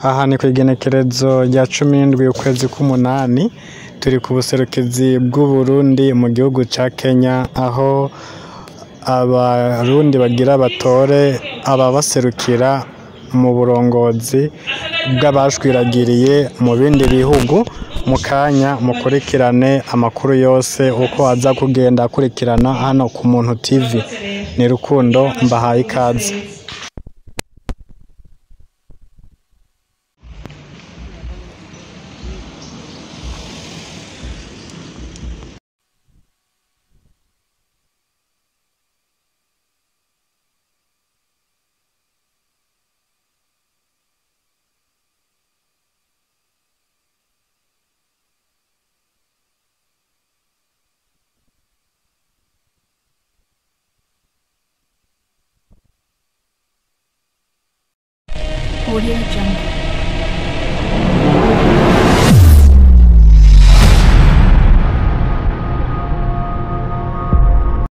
Aha ni kw'igenekerezo rya 17 ukwezi k'umunani turi ku buserukizi bw'u Burundi mu gihugu ca Kenya, aho abarundi bagira batore ababaserukira mu burongozi bw'abashwiragiriye mu bindi bihugu. Mu kanya mukurikirane amakuru yose uko aza kugenda akurikirana hano ku Muntu TV. Ni Rukundo, mbahaye ikaze. Audio Jungle.